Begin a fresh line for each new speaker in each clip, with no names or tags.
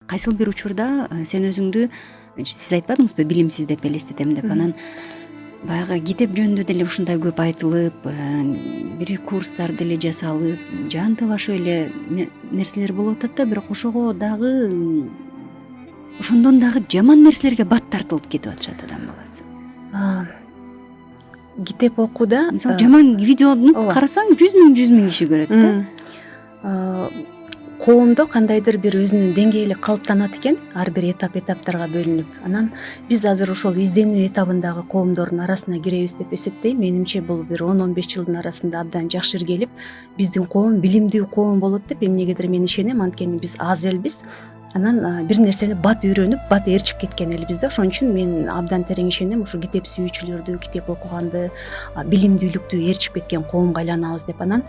Кайсыл бир учурда сен өзүңдү сиз айтпадыңызбы билимсиз деп элестетем деп, анан баягы китеп жөнүндө деле ушундай көп айтылып, бир курстар деле жасалып, жанталашып эле нерселер болуп атат да, бирок ошого дагы ошондон дагы жаман нерселерге бат тартылып кетип атышат адам баласы.
Китеп окууда
Мисалы, жаман видеону карасаң 100 миң киши көрөт да.
коомдо кандайдыр бир өзүнүн деңгээли калыптанат экен, ар бир этаптарга бөлүнүп. Анан биз азыр ошол изденүү этабындагы коомдордун арасына киребиз деп эсептейм. Менимче бул бир 10-15 жылдын арасында абдан жакшы иргелип, биздин коом билимдүү коом болот деп эмнегедир мен ишенем. Анткени биз аз элбиз. Анан бир нерсени бат үйрөнүп, бат ээрчип кеткен элбиз да. Ошон үчүн мен абдан терең ишенем, ушу китеп сүйүүчүлөрдү, китеп окуганды, билимдүүлүктү ээрчип кеткен коомго айланабыз деп. Анан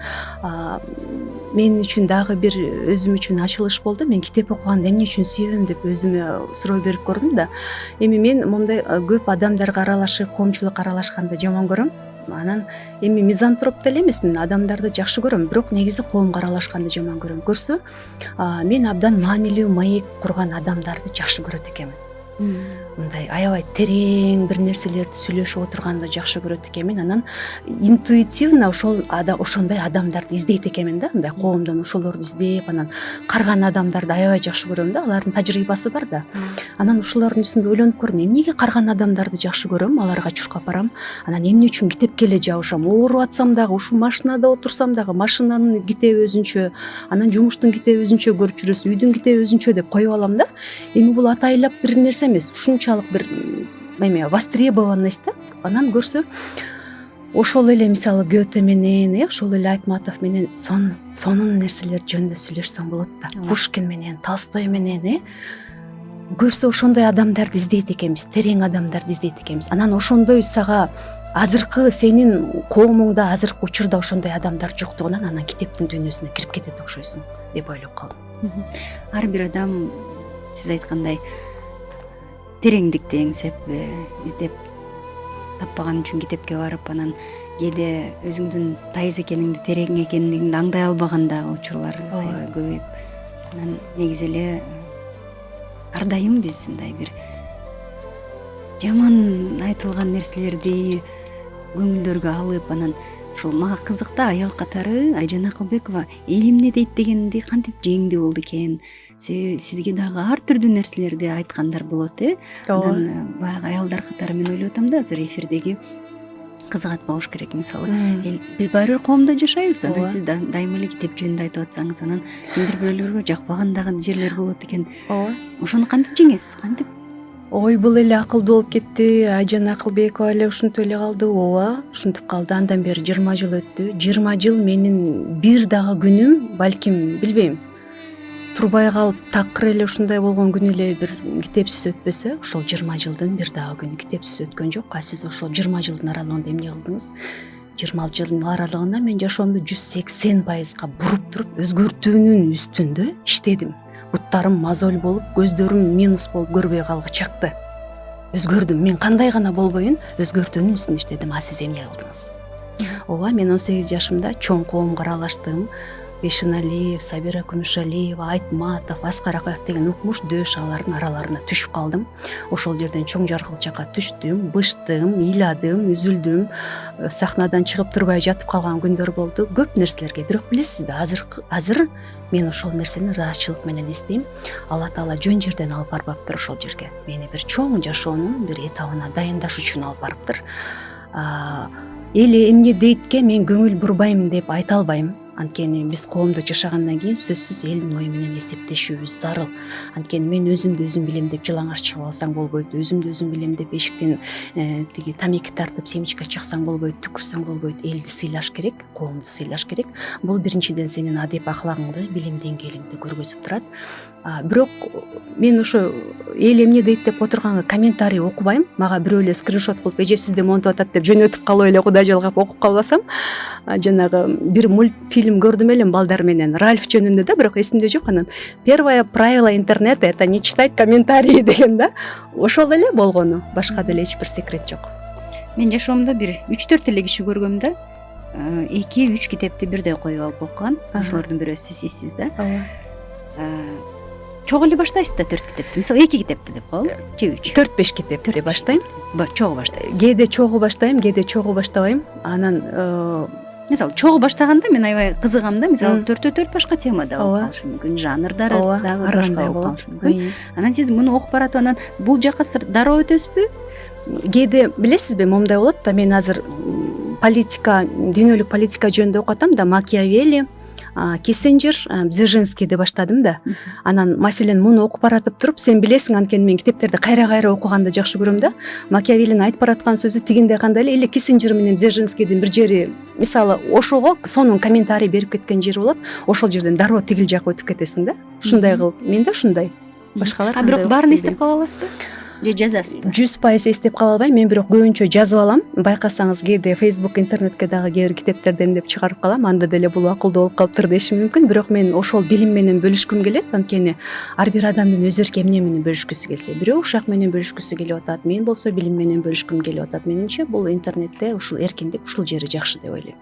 мен үчүн дагы бир өзүм үчүн ачылыш болду. Мен китеп окуганды эмне үчүн сүйөм деп өзүмө суроо берип көрдүм да. Эми мен моундай көп адамдарга аралашып, коомчулукка аралашканды жаман көрөм. Анан эми мизантроп деле эмесмин, адамдарды жакшы көрөм, бирок негизи коомго аралашканды жаман көрөм. Көрсө, мен абдан маанилүү маек курган адамдарды жакшы көрөт экенмин. Мындай аябай терең бир нерселерди сүйлөшүп отурганды жакшы көрөт экенмин. Анан интуитивно ошондой адамдарды издейт экенмин да. Мындай коомдон ошолорду издеп, анан карган адамдарды аябай жакшы көрөм да. Алардын тажрыйбасы бар да. Анан ушулардын үстүндө ойлонуп көрдүм, эмнеге карган адамдарды жакшы көрөм, аларга чуркап барам. Анан эмне үчүн китепке эле жабышам? Ооруп атсам дагы, ушул машинада отурсам дагы, машинанын китеби өзүнчө, анан жумуштун китеби өзүнчө көрүп жүрөсүз, үйдүн китеби өзүнчө деп коюп алам да. Эми бул атайлап бир нерсе эмес, ушунчалык бир востребованность да. Анан көрсө, ошол эле мисалы Гёте менен, ошол эле Айтматов менен сонун нерселер жөнүндө сүйлөшсөң болот да. Пушкин менен, Толстой менен, көрсө ошондой адамдарды издейт экенбиз, терең адамдарды издейт экенбиз. Анан ошондой сага азыркы сенин коомуңда азыркы учурда ошондой адамдар жоктугунан анан китептин дүйнөсүнө кирип кетет окшойсуң деп ойлоп калдым.
Ар бир адам сиз айткандай тереңдикти эңсеп, издеп таппаган үчүн китепке барып, анан кээде өзүңдүн тайыз экениңди, терең экениңди аңдай албаган дагы учурлар көбөйүп, анан негизи эле ар дайым биз мындай бир жаман айтылган нерселерди көңүлдөргө алып, анан ушул мага кызык да, аял катары Айжан Акылбекова эл эмне дейт дегенди кантип жеңдүү болду экен. Сизге дагы ар түрдүү нерселерди айткандар болот, Анан баягы аялдар катары мен ойлоп атам да, азыр эфирдеги кызык болуш керек. Мисалы, биз баары бир коомдо жашайбыз, анан сиз дайыма эле китеп жөнүндө айтып атсаңыз, анан кимдир бирөөлөргө жакпаган дагы жерлер болот экен. Ошону кантип жеңесиз? Кантип?
Ой, бул эле акылдуу болуп кетти. Айжан Акылбекова эле ушинтип эле калды. Ооба, ушинтип калды. Андан бери 20 жыл өттү. 20 жыл менин бир дагы күнүм, балким, билбейм, турбай калып такыр эле ушундай болгон күн эле бир китепсиз өтпөсө, ошол 20 жылдын бир дагы күнү китепсиз өткөн жок. Сиз ошол 20 жылдын аралыгында эмне кылдыңыз? 20 жылдын аралыгында мен жашоомду 180% буруп туруп өзгөртүүнүн үстүндө иштедим. Буттарым мозоль болуп, көздөрүм минус болуп көрбөй калгы чакты. Өзгөрдүм. Мен кандай гана болбоюн, өзгөртүүнүн үстүндө иштедим. Сиз эмне кылдыңыз? Ооба, мен 18 жашымда чоң коомго аралаштым. Бешеналиев, Сабира Күмүшалиева, Айтматов, Аскар Акаев деген укмуш дөш алардын араларына түшүп калдым. Ошол жерден чоң жаркылчакка түштүм, быштым, ыйладым, үзүлдүм. Сахнадан чыгып турбай жатып калган күндөр болду. Көп нерселерге. Бирок билесизби, азыр мен ошол нерсени ыраазычылык менен эстейм. Алла Таала жөн жерден алып барбаптыр ошол жерге. Мени бир чоң жашоонун бир этабына дайындаш үчүн алып барыптыр. Эл эмне дейтке мен көңүл бурбайм деп айта албайм. Анткени биз коомдо жашагандан кийин сөзсүз элдин ою менен эсептешүүбүз зарыл. Анткени мен өзүмдү өзүм билем деп жалаңаш чыгып алсаң болбойт. Өзүмдү өзүм билем деп эшиктен тиги тамеки тартып семечко чаксаң болбойт, түкүрсөң болбойт. Элди сыйлаш керек, коомду сыйлаш керек. Бул биринчиден сенин адеп аклагыңды, билим деңгээлиңди көргөзүп турат. Бирок мен ошо эл эмне дейт деп отурганга комментарий окубайм. Мага бирөө эле скриншот кылып эже сизди монтоп атат деп жөнөтүп калып эле Кудай жалгап окуп калбасам, жанагы бир мультфильм көрдүм элем балдар менен, Ральф жөнүндө да, бирок эсимде жок. Анан первое правило интернета — это не читать комментарии деген да. Ошол эле болгону, башка деле эч бир секрет жок.
Мен жашоомдо бир 3-4 эле киши көргөм да. 2-3 китепти бирдей коюп алып окуган. Ошолордун бирөө сизсиз да. чогуу эле баштайсыз да 4 китепти, мисалы 2 китепти деп коелу же 3?
4-5 китепти баштайм.
Чогуу баштайсыз.
Кээде чогуу баштайм, кээде чогуу баштабайм. Анан
Мисалы чогуу баштаганда мен аябай кызыгам да, мисалы 4 башка темада болуп
Ооба.
калышы мүмкүн, жанрдары
ооба,
дагы
ар
башка
кандай
болуп
болот.
калышы мүмкүн. Анан сиз муну окуп баратып анан бул жака дароо өтөсүзбү?
Кээде билесизби, момундай болот да, мен азыр политика, дүйнөлүк политика жөнүндө окуп атам да, Макиавелли, Киссинджер, Бзержинскийди баштадым да. Анан маселен муну окуп баратып туруп, сен билесиң, анткени мен китептерди кайра окуганды жакшы көрөм да. Макиавеллинин айтып бараткан сөзү тигиндей кандай эле Киссинджер менен Бзержинскийдин бир жери, мисалы ошого сонун комментарий берип кеткен жери болот, ошол жерден дароо тигил жака өтүп кетесиң да. Ушундай кылып, мен да ушундай. Башкалар кандай
бирок
болот
баарын
билбейм.
эстеп кала аласызбы? Же жазасызбы?
100% эстеп кала албайм, мен бирок көбүнчө жазып алам. Байкасаңыз кээде Facebook, интернетке дагы кээ бир китептерден деп чыгарып калам. Анда деле бул акылдуу болуп калыптыр дешим мүмкүн, бирок мен ошол билим менен бөлүшкүм келет. Анткени ар бир адамдын өз эрки эмне менен бөлүшкүсү келсе, бирөө ушак менен бөлүшкүсү келип атат, мен болсо билим менен бөлүшкүм келип атат. Менимче бул интернетте ушул эркиндик ушул жери жакшы деп ойлойм.